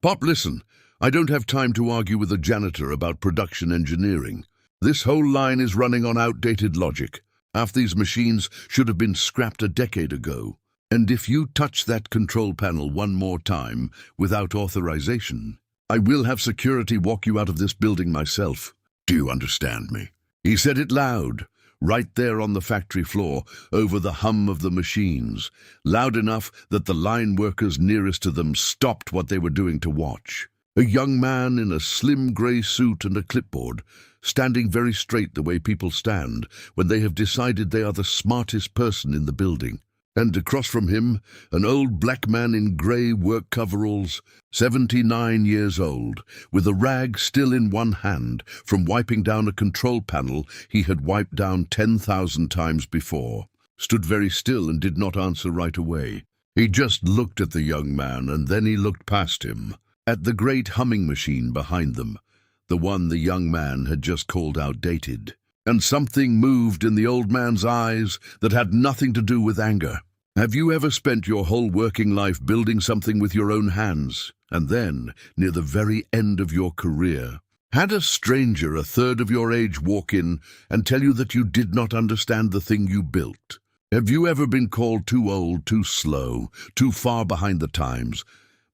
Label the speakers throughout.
Speaker 1: Pop, listen. I don't have time to argue with a janitor about production engineering. This whole line is running on outdated logic. Half these machines should have been scrapped a decade ago. And if you touch that control panel one more time without authorization, I will have security walk you out of this building myself. Do you understand me? He said it loud, right there on the factory floor, over the hum of the machines, loud enough that the line workers nearest to them stopped what they were doing to watch. A young man in a slim grey suit and a clipboard, standing very straight the way people stand when they have decided they are the smartest person in the building. And across from him, an old black man in grey work coveralls, 79 years old, with a rag still in one hand from wiping down a control panel he had wiped down 10,000 times before, stood very still and did not answer right away. He just looked at the young man, and then he looked past him, at the great humming machine behind them, the one the young man had just called outdated. And something moved in the old man's eyes that had nothing to do with anger. Have you ever spent your whole working life building something with your own hands, and then, near the very end of your career, had a stranger a third of your age walk in and tell you that you did not understand the thing you built? Have you ever been called too old, too slow, too far behind the times,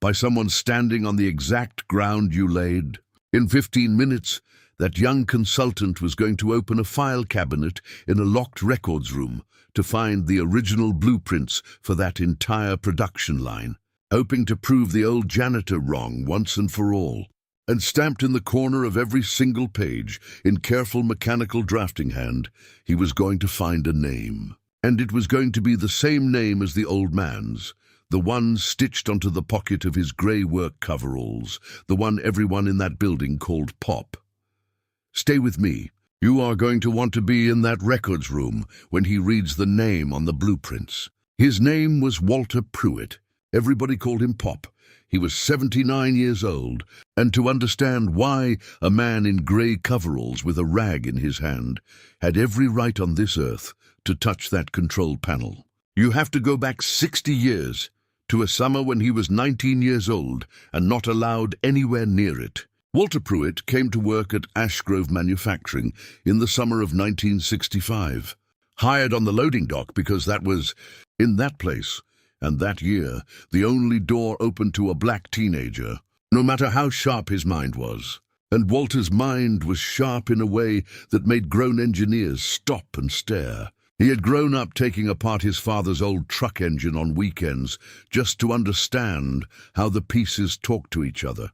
Speaker 1: by someone standing on the exact ground you laid? In 15 minutes, that young consultant was going to open a file cabinet in a locked records room to find the original blueprints for that entire production line, hoping to prove the old janitor wrong once and for all. And stamped in the corner of every single page, in careful mechanical drafting hand, he was going to find a name. And it was going to be the same name as the old man's, the one stitched onto the pocket of his grey work coveralls, the one everyone in that building called Pop. Stay with me. You are going to want to be in that records room when he reads the name on the blueprints. His name was Walter Pruitt. Everybody called him Pop. He was 79 years old, and to understand why a man in grey coveralls with a rag in his hand had every right on this earth to touch that control panel, you have to go back 60 years to a summer when he was 19 years old and not allowed anywhere near it. Walter Pruitt came to work at Ashgrove Manufacturing in the summer of 1965, hired on the loading dock because that was, in that place, and that year, the only door open to a black teenager, no matter how sharp his mind was. And Walter's mind was sharp in a way that made grown engineers stop and stare. He had grown up taking apart his father's old truck engine on weekends just to understand how the pieces talked to each other.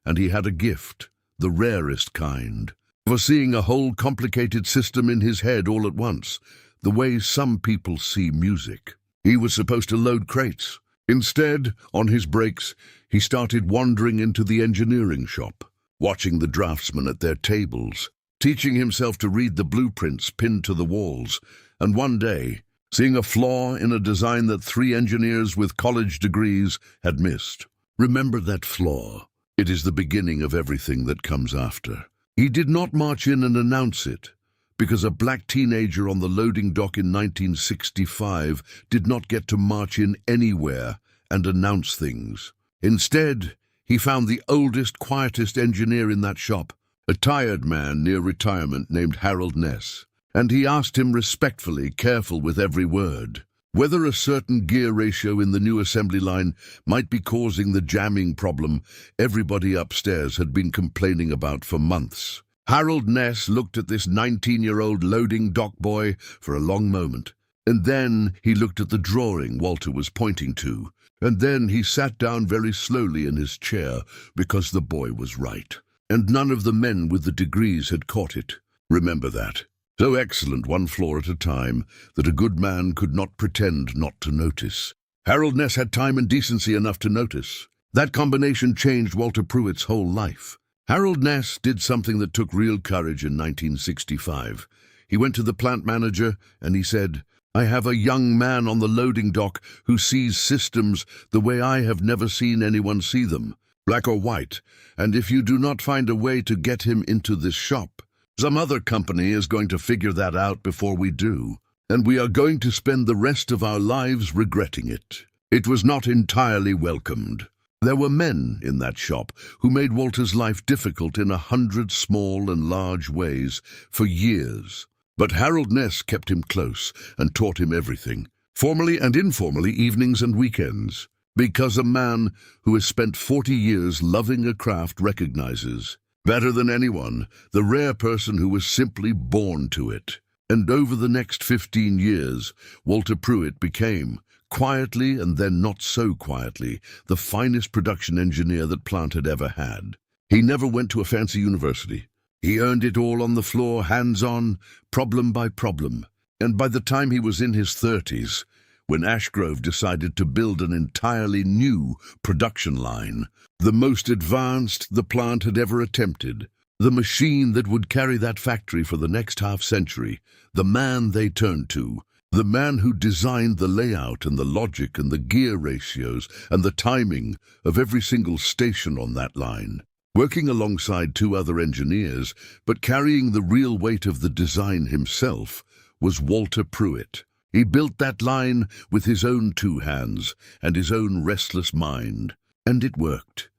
Speaker 1: And he had a gift, the rarest kind, for seeing a whole complicated system in his head all at once, the way some people see music. He was supposed to load crates. Instead, on his breaks, he started wandering into the engineering shop, watching the draftsmen at their tables, teaching himself to read the blueprints pinned to the walls, and one day, seeing a flaw in a design that 3 engineers with college degrees had missed. Remember that flaw. It is the beginning of everything that comes after. He did not march in and announce it, because a black teenager on the loading dock in 1965 did not get to march in anywhere and announce things. Instead, he found the oldest, quietest engineer in that shop, a tired man near retirement named Harold Ness, and he asked him respectfully, careful with every word, whether a certain gear ratio in the new assembly line might be causing the jamming problem everybody upstairs had been complaining about for months. Harold Ness looked at this 19-year-old loading dock boy for a long moment, and then he looked at the drawing Walter was pointing to, and then he sat down very slowly in his chair because the boy was right, and none of the men with the degrees had caught it. Remember that. So excellent, one flaw at a time, that a good man could not pretend not to notice. Harold Ness had time and decency enough to notice. That combination changed Walter Pruitt's whole life. Harold Ness did something that took real courage in 1965. He went to the plant manager and he said, "I have a young man on the loading dock who sees systems the way I have never seen anyone see them, black or white, and if you do not find a way to get him into this shop, some other company is going to figure that out before we do, and we are going to spend the rest of our lives regretting it." It was not entirely welcomed. There were men in that shop who made Walter's life difficult in 100 small and large ways for years. But Harold Ness kept him close and taught him everything, formally and informally, evenings and weekends, because a man who has spent 40 years loving a craft recognizes, better than anyone, the rare person who was simply born to it. And over the next 15 years, Walter Pruitt became, quietly and then not so quietly, the finest production engineer that plant had ever had. He never went to a fancy university. He earned it all on the floor, hands-on, problem by problem. And by the time he was in his 30s, when Ashgrove decided to build an entirely new production line, the most advanced the plant had ever attempted, the machine that would carry that factory for the next half-century, the man they turned to, the man who designed the layout and the logic and the gear ratios and the timing of every single station on that line, working alongside 2 other engineers, but carrying the real weight of the design himself, was Walter Pruitt. He built that line with his own 2 hands and his own restless mind. And it worked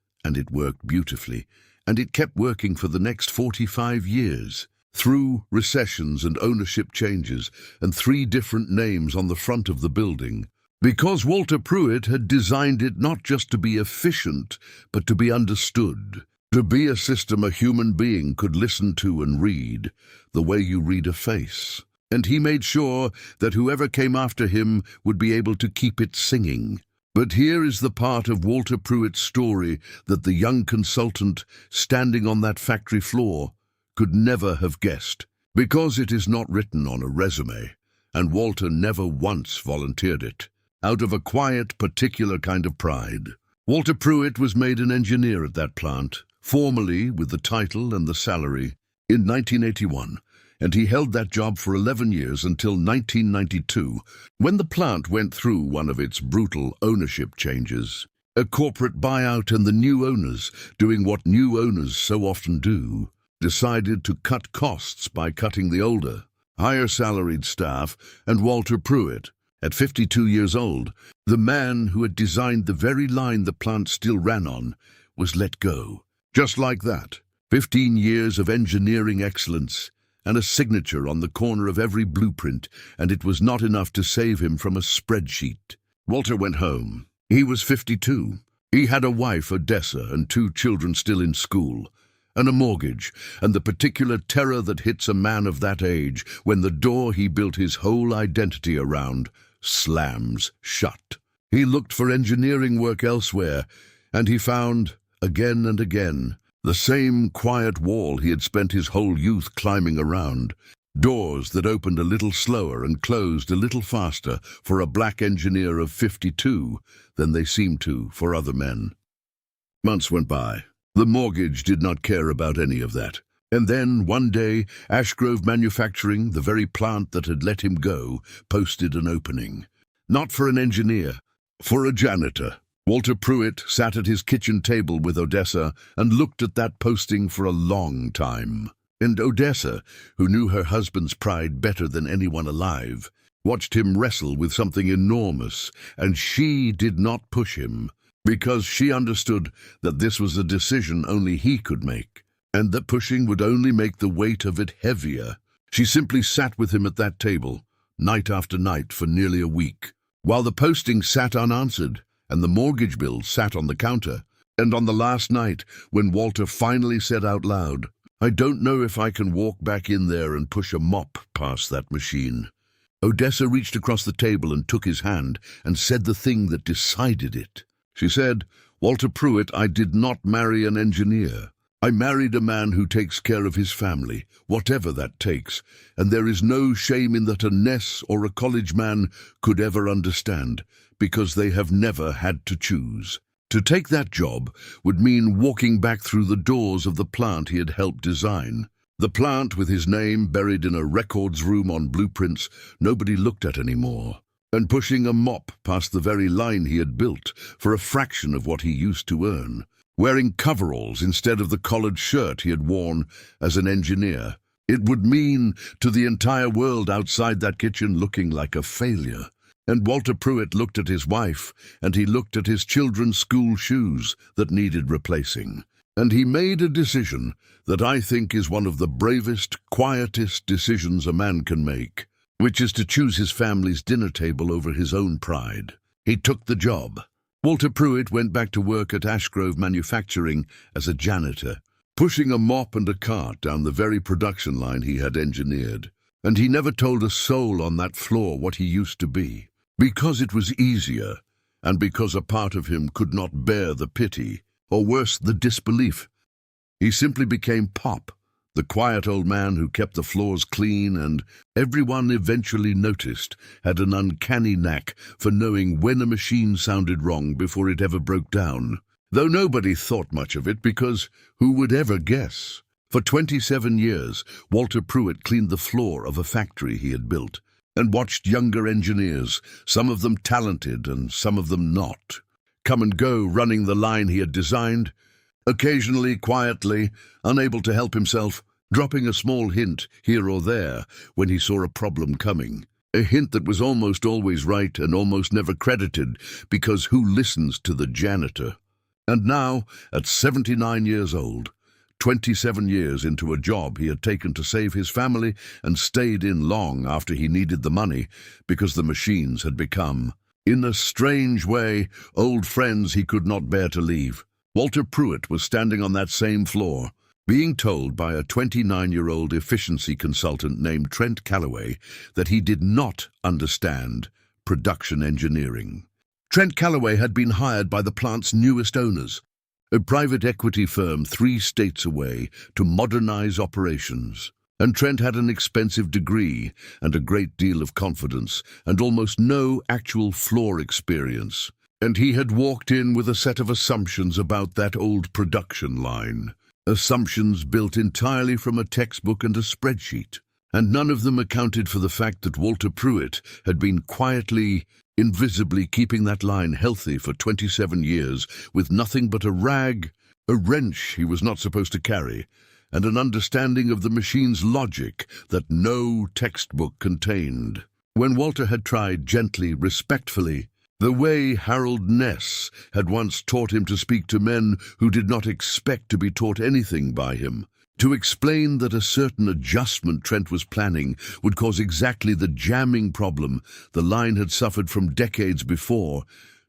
Speaker 1: beautifully, and it kept working for the next 45 years. Through recessions and ownership changes and 3 different names on the front of the building, because Walter Pruitt had designed it not just to be efficient, but to be understood, to be a system a human being could listen to and read, the way you read a face. And he made sure that whoever came after him would be able to keep it singing. But here is the part of Walter Pruitt's story that the young consultant standing on that factory floor could never have guessed, because it is not written on a resume, and Walter never once volunteered it, out of a quiet, particular kind of pride. Walter Pruitt was made an engineer at that plant, formally with the title and the salary, in 1981, and he held that job for 11 years until 1992, when the plant went through one of its brutal ownership changes. A corporate buyout, and the new owners, doing what new owners so often do, decided to cut costs by cutting the older, higher salaried staff, and Walter Pruitt, at 52 years old, the man who had designed the very line the plant still ran on, was let go. Just like that, 15 years of engineering excellence, and a signature on the corner of every blueprint, and it was not enough to save him from a spreadsheet. Walter went home. He was 52. He had a wife, Odessa, and 2 children still in school, and a mortgage, and the particular terror that hits a man of that age when the door he built his whole identity around slams shut. He looked for engineering work elsewhere, and he found, again and again, the same quiet wall he had spent his whole youth climbing around, doors that opened a little slower and closed a little faster for a black engineer of 52 than they seemed to for other men. Months went by. The mortgage did not care about any of that. And then, one day, Ashgrove Manufacturing, the very plant that had let him go, posted an opening. Not for an engineer, for a janitor. Walter Pruitt sat at his kitchen table with Odessa and looked at that posting for a long time. And Odessa, who knew her husband's pride better than anyone alive, watched him wrestle with something enormous, and she did not push him, because she understood that this was a decision only he could make, and that pushing would only make the weight of it heavier. She simply sat with him at that table, night after night for nearly a week, while the posting sat unanswered, and the mortgage bill sat on the counter. And on the last night, when Walter finally said out loud, "I don't know if I can walk back in there and push a mop past that machine," Odessa reached across the table and took his hand and said the thing that decided it. She said, "Walter Pruitt, I did not marry an engineer. I married a man who takes care of his family, whatever that takes, and there is no shame in that a Ness or a college man could ever understand, because they have never had to choose. To take that job would mean walking back through the doors of the plant he had helped design. The plant with his name buried in a records room on blueprints nobody looked at anymore, and pushing a mop past the very line he had built for a fraction of what he used to earn, wearing coveralls instead of the collared shirt he had worn as an engineer. It would mean to the entire world outside that kitchen looking like a failure. And Walter Pruitt looked at his wife, and he looked at his children's school shoes that needed replacing. And he made a decision that I think is one of the bravest, quietest decisions a man can make, which is to choose his family's dinner table over his own pride. He took the job. Walter Pruitt went back to work at Ashgrove Manufacturing as a janitor, pushing a mop and a cart down the very production line he had engineered. And he never told a soul on that floor what he used to be, because it was easier, and because a part of him could not bear the pity, or worse, the disbelief. He simply became Pop, the quiet old man who kept the floors clean and, everyone eventually noticed, had an uncanny knack for knowing when a machine sounded wrong before it ever broke down. Though nobody thought much of it, because who would ever guess? For 27 years, Walter Pruitt cleaned the floor of a factory he had built, and watched younger engineers, some of them talented and some of them not, come and go running the line he had designed, occasionally quietly, unable to help himself, dropping a small hint here or there when he saw a problem coming. A hint that was almost always right and almost never credited, because who listens to the janitor? And now, at 79 years old, 27 years into a job he had taken to save his family and stayed in long after he needed the money because the machines had become, in a strange way, old friends he could not bear to leave. Walter Pruitt was standing on that same floor, being told by a 29-year-old efficiency consultant named Trent Calloway that he did not understand production engineering. Trent Calloway had been hired by the plant's newest owners, a private equity firm 3 states away, to modernize operations. And Trent had an expensive degree and a great deal of confidence and almost no actual floor experience. And he had walked in with a set of assumptions about that old production line. Assumptions built entirely from a textbook and a spreadsheet. And none of them accounted for the fact that Walter Pruitt had been quietly, invisibly keeping that line healthy for 27 years with nothing but a rag, a wrench he was not supposed to carry, and an understanding of the machine's logic that no textbook contained. When Walter had tried gently, respectfully, the way Harold Ness had once taught him to speak to men who did not expect to be taught anything by him, to explain that a certain adjustment Trent was planning would cause exactly the jamming problem the line had suffered from decades before,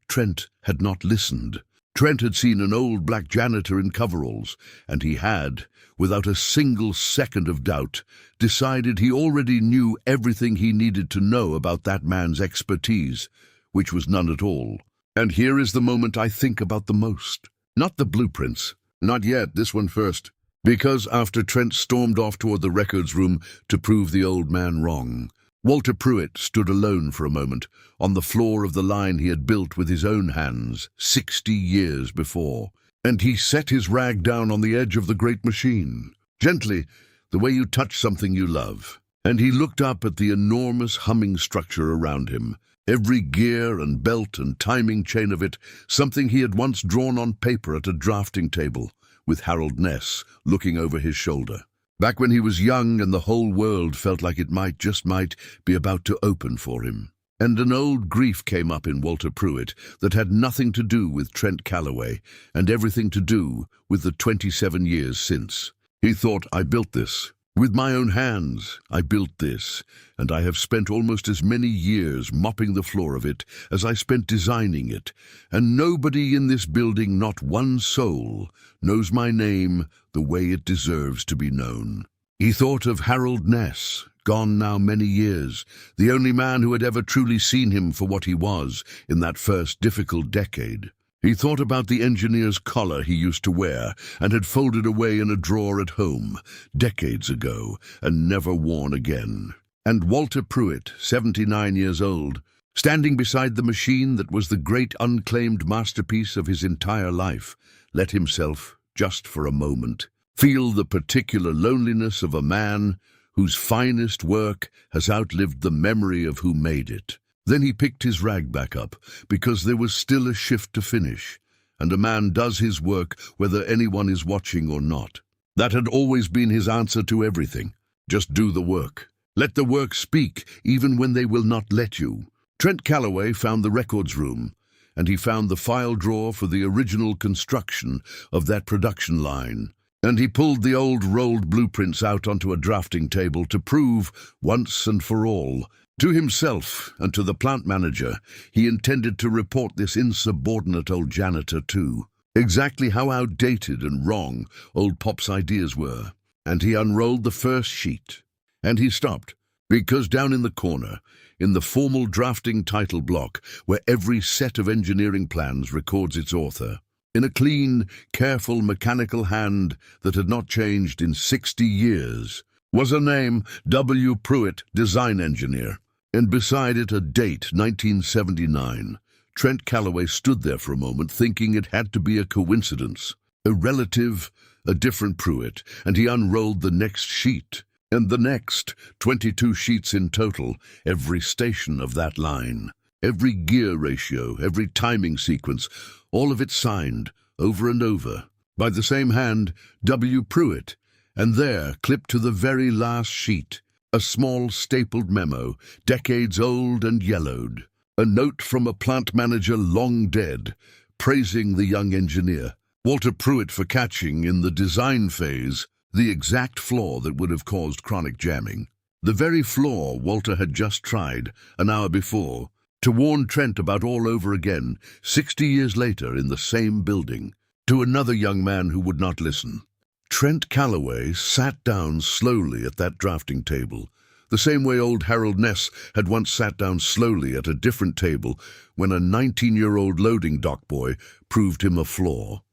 Speaker 1: Trent had not listened. Trent had seen an old black janitor in coveralls, and he had, without a single second of doubt, decided he already knew everything he needed to know about that man's expertise, which was none at all. And here is the moment I think about the most. Not the blueprints. Not yet, this one first. Because after Trent stormed off toward the records room to prove the old man wrong, Walter Pruitt stood alone for a moment on the floor of the line he had built with his own hands 60 years before. And he set his rag down on the edge of the great machine, gently, the way you touch something you love. And he looked up at the enormous humming structure around him, every gear and belt and timing chain of it, something he had once drawn on paper at a drafting table, with Harold Ness looking over his shoulder. Back when he was young and the whole world felt like it might, just might, be about to open for him. And an old grief came up in Walter Pruitt that had nothing to do with Trent Calloway and everything to do with the 27 years since. He thought, I built this. With my own hands, I built this, and I have spent almost as many years mopping the floor of it as I spent designing it, and nobody in this building, not one soul, knows my name the way it deserves to be known. He thought of Harold Ness, gone now many years, the only man who had ever truly seen him for what he was in that first difficult decade. He thought about the engineer's collar he used to wear and had folded away in a drawer at home decades ago and never worn again. And Walter Pruitt, 79 years old, standing beside the machine that was the great unclaimed masterpiece of his entire life, let himself, just for a moment, feel the particular loneliness of a man whose finest work has outlived the memory of who made it. Then he picked his rag back up, because there was still a shift to finish, and a man does his work whether anyone is watching or not. That had always been his answer to everything. Just do the work. Let the work speak, even when they will not let you. Trent Calloway found the records room, and he found the file drawer for the original construction of that production line. And he pulled the old rolled blueprints out onto a drafting table to prove, once and for all, to himself and to the plant manager, he intended to report this insubordinate old janitor too, exactly how outdated and wrong old Pop's ideas were. And he unrolled the first sheet. And he stopped, because down in the corner, in the formal drafting title block, where every set of engineering plans records its author, in a clean, careful, mechanical hand that had not changed in 60 years, was a name, W. Pruitt, design engineer, and beside it a date, 1979. Trent Calloway stood there for a moment, thinking it had to be a coincidence, a relative, a different Pruitt, and he unrolled the next sheet, and the next, 22 sheets in total, every station of that line. Every gear ratio, every timing sequence, all of it signed, over and over, by the same hand, W. Pruitt, and there, clipped to the very last sheet, a small stapled memo, decades old and yellowed, a note from a plant manager long dead, praising the young engineer, Walter Pruitt, for catching, in the design phase, the exact flaw that would have caused chronic jamming. The very flaw Walter had just tried, an hour before, to warn Trent about all over again, 60 years later in the same building, to another young man who would not listen. Trent Calloway sat down slowly at that drafting table, the same way old Harold Ness had once sat down slowly at a different table when a 19-year-old loading dock boy proved him a flaw.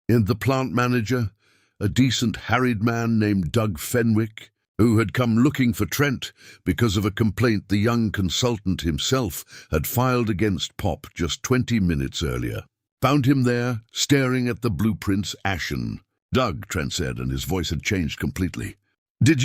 Speaker 1: And the plant manager, a decent harried man named Doug Fenwick, who had come looking for Trent because of a complaint the young consultant himself had filed against Pop just 20 minutes earlier, found him there, staring at the blueprints, ashen. "Doug," Trent said, and his voice had changed completely. Did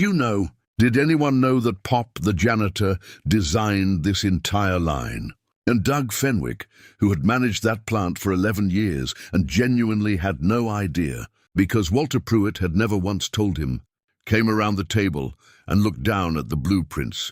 Speaker 1: anyone know that Pop, the janitor, designed this entire line?" And Doug Fenwick, who had managed that plant for 11 years and genuinely had no idea, because Walter Pruitt had never once told him, came around the table and looked down at the blueprints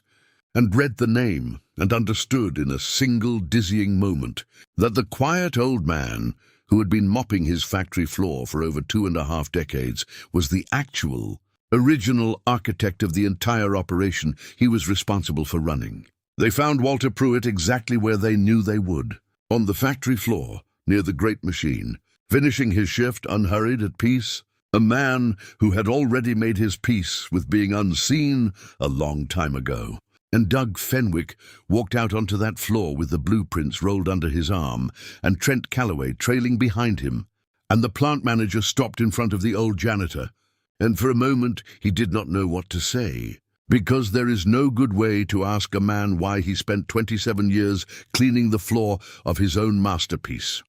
Speaker 1: and read the name and understood in a single dizzying moment that the quiet old man who had been mopping his factory floor for over 2.5 decades was the actual, original architect of the entire operation he was responsible for running. They found Walter Pruitt exactly where they knew they would, on the factory floor near the great machine, finishing his shift unhurried, at peace, a man who had already made his peace with being unseen a long time ago. And Doug Fenwick walked out onto that floor with the blueprints rolled under his arm, and Trent Calloway trailing behind him, and the plant manager stopped in front of the old janitor, and for a moment he did not know what to say, because there is no good way to ask a man why he spent 27 years cleaning the floor of his own masterpiece.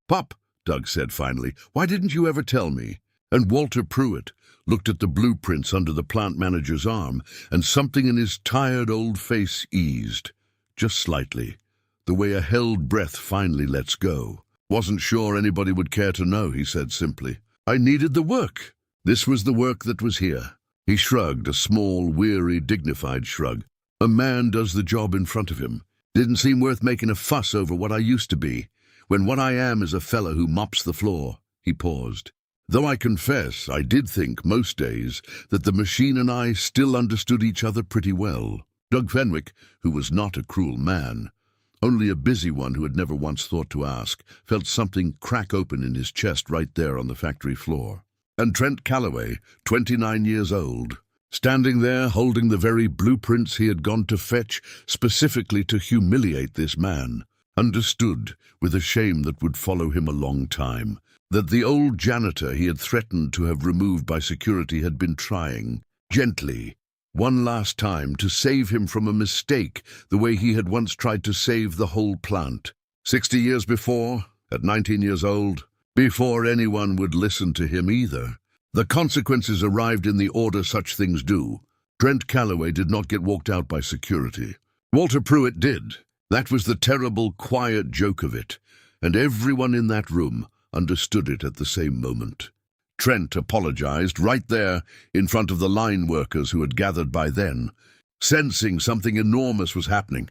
Speaker 1: "Pop," Doug said finally, "why didn't you ever tell me?" And Walter Pruitt looked at the blueprints under the plant manager's arm, and something in his tired old face eased, just slightly, the way a held breath finally lets go. "Wasn't sure anybody would care to know," he said simply. "I needed the work. This was the work that was here." He shrugged, a small, weary, dignified shrug. "A man does the job in front of him. Didn't seem worth making a fuss over what I used to be, when what I am is a fellow who mops the floor." He paused. "Though I confess I did think most days that the machine and I still understood each other pretty well." Doug Fenwick, who was not a cruel man, only a busy one who had never once thought to ask, felt something crack open in his chest right there on the factory floor. And Trent Calloway, 29 years old, standing there holding the very blueprints he had gone to fetch specifically to humiliate this man, understood, with a shame that would follow him a long time, that the old janitor he had threatened to have removed by security had been trying, gently, one last time, to save him from a mistake the way he had once tried to save the whole plant. 60 years before, at 19 years old, before anyone would listen to him either. The consequences arrived in the order such things do. Trent Calloway did not get walked out by security. Walter Pruitt did. That was the terrible, quiet joke of it, and everyone in that room understood it at the same moment. Trent apologized right there in front of the line workers who had gathered by then, sensing something enormous was happening,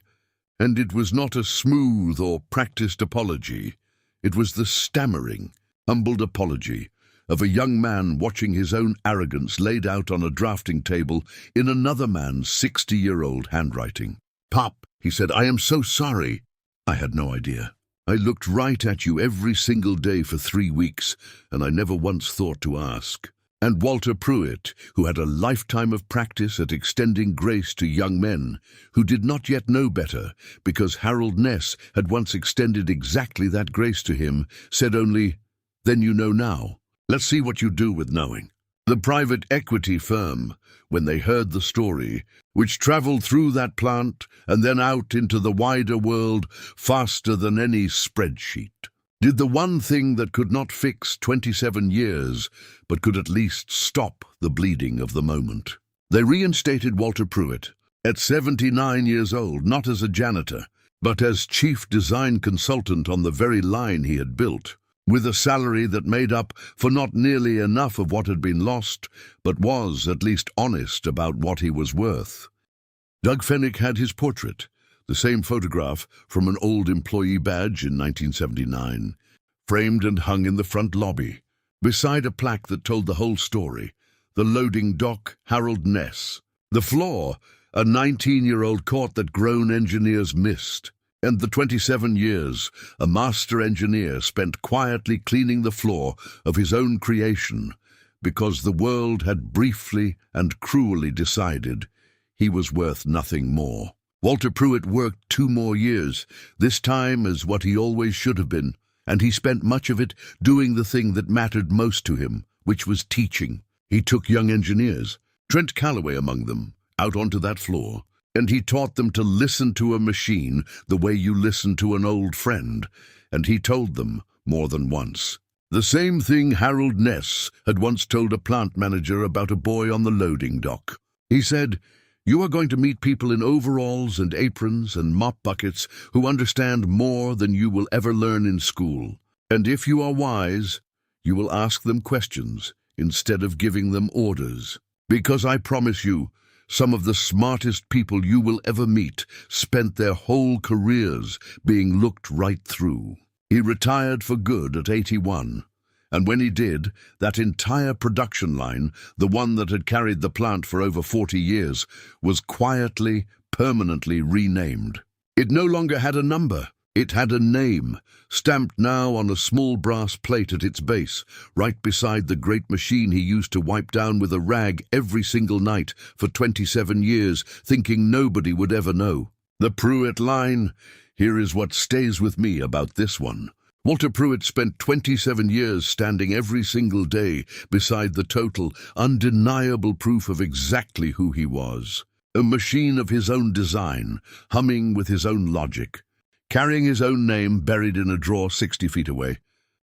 Speaker 1: And it was not a smooth or practiced apology. It was the stammering, humbled apology of a young man watching his own arrogance laid out on a drafting table in another man's 60-year-old handwriting. "Pop," he said, "I am so sorry." I had no idea. I looked right at you every single day for 3 weeks, and I never once thought to ask. And Walter Pruitt, who had a lifetime of practice at extending grace to young men who did not yet know better, because Harold Ness had once extended exactly that grace to him, said only, "Then you know now. Let's see what you do with knowing." The private equity firm, when they heard the story, which traveled through that plant and then out into the wider world faster than any spreadsheet, did the one thing that could not fix 27 years, but could at least stop the bleeding of the moment. They reinstated Walter Pruitt, at 79 years old, not as a janitor, but as chief design consultant on the very line he had built, with a salary that made up for not nearly enough of what had been lost, but was at least honest about what he was worth. Doug Fennick had his portrait, the same photograph from an old employee badge in 1979, framed and hung in the front lobby, beside a plaque that told the whole story: the loading dock, Harold Ness; the flaw, a 19-year-old caught that grown engineers missed; and the 27 years a master engineer spent quietly cleaning the floor of his own creation, because the world had briefly and cruelly decided he was worth nothing more. Walter Pruitt worked 2 more years, this time as what he always should have been, and he spent much of it doing the thing that mattered most to him, which was teaching. He took young engineers, Trent Calloway among them, out onto that floor, and he taught them to listen to a machine the way you listen to an old friend, and he told them, more than once, the same thing Harold Ness had once told a plant manager about a boy on the loading dock. He said, "You are going to meet people in overalls and aprons and mop buckets who understand more than you will ever learn in school. And if you are wise, you will ask them questions instead of giving them orders. Because I promise you, some of the smartest people you will ever meet spent their whole careers being looked right through." He retired for good at 81. And when he did, that entire production line, the one that had carried the plant for over 40 years, was quietly, permanently renamed. It no longer had a number. It had a name, stamped now on a small brass plate at its base, right beside the great machine he used to wipe down with a rag every single night for 27 years, thinking nobody would ever know. The Pruitt line. Here is what stays with me about this one. Walter Pruitt spent 27 years standing every single day beside the total, undeniable proof of exactly who he was. A machine of his own design, humming with his own logic, carrying his own name buried in a drawer 60 feet away.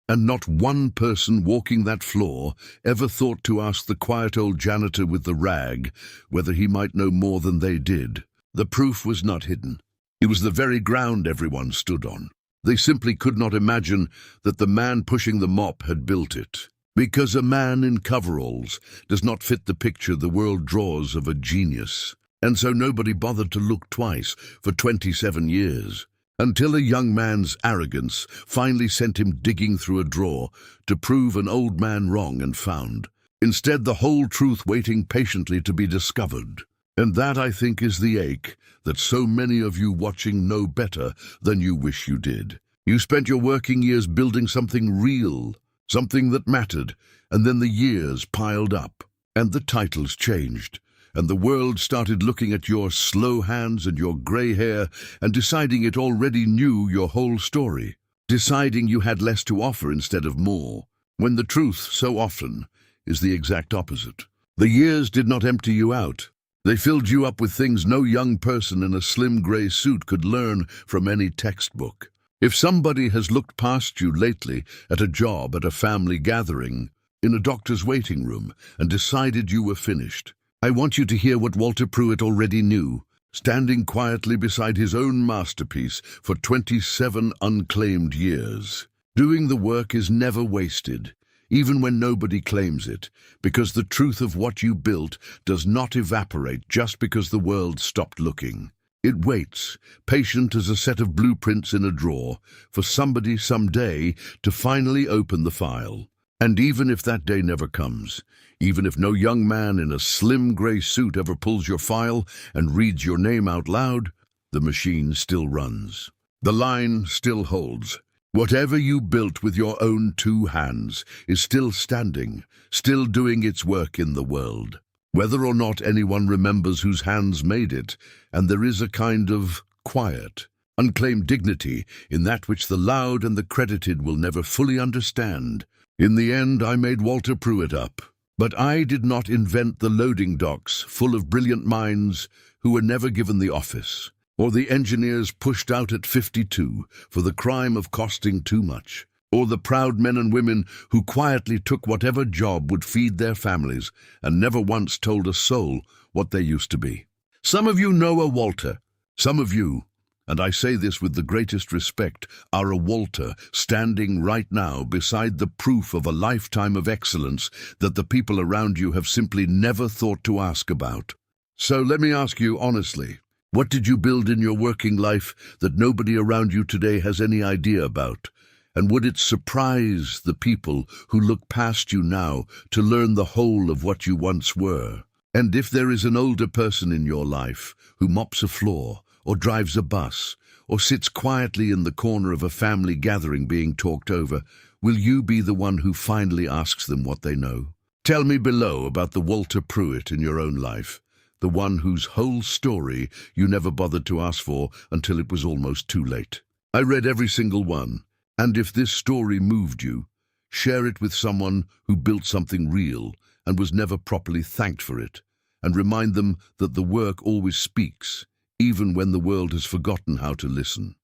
Speaker 1: And not one person walking that floor ever thought to ask the quiet old janitor with the rag whether he might know more than they did. The proof was not hidden. It was the very ground everyone stood on. They simply could not imagine that the man pushing the mop had built it. Because a man in coveralls does not fit the picture the world draws of a genius. And so nobody bothered to look twice for 27 years, until a young man's arrogance finally sent him digging through a drawer to prove an old man wrong and found, instead, the whole truth waiting patiently to be discovered. And that, I think, is the ache that so many of you watching know better than you wish you did. You spent your working years building something real, something that mattered, and then the years piled up, and the titles changed, and the world started looking at your slow hands and your grey hair and deciding it already knew your whole story, deciding you had less to offer instead of more, when the truth so often is the exact opposite. The years did not empty you out. They filled you up with things no young person in a slim grey suit could learn from any textbook. If somebody has looked past you lately at a job, at a family gathering, in a doctor's waiting room, and decided you were finished, I want you to hear what Walter Pruitt already knew, standing quietly beside his own masterpiece for 27 unclaimed years. Doing the work is never wasted, even when nobody claims it, because the truth of what you built does not evaporate just because the world stopped looking. It waits, patient as a set of blueprints in a drawer, for somebody someday to finally open the file. And even if that day never comes, even if no young man in a slim grey suit ever pulls your file and reads your name out loud, the machine still runs. The line still holds. Whatever you built with your own 2 hands is still standing, still doing its work in the world. Whether or not anyone remembers whose hands made it, and there is a kind of quiet, unclaimed dignity in that which the loud and the credited will never fully understand. In the end, I made Walter Pruitt up. But I did not invent the loading docks full of brilliant minds who were never given the office, or the engineers pushed out at 52 for the crime of costing too much, or the proud men and women who quietly took whatever job would feed their families and never once told a soul what they used to be. Some of you know a Walter. Some of you, and I say this with the greatest respect, are a Walter standing right now beside the proof of a lifetime of excellence that the people around you have simply never thought to ask about. So let me ask you honestly, what did you build in your working life that nobody around you today has any idea about? And would it surprise the people who look past you now to learn the whole of what you once were? And if there is an older person in your life who mops a floor, or drives a bus, or sits quietly in the corner of a family gathering being talked over, will you be the one who finally asks them what they know? Tell me below about the Walter Pruitt in your own life, the one whose whole story you never bothered to ask for until it was almost too late. I read every single one. And if this story moved you, share it with someone who built something real and was never properly thanked for it, and remind them that the work always speaks, even when the world has forgotten how to listen.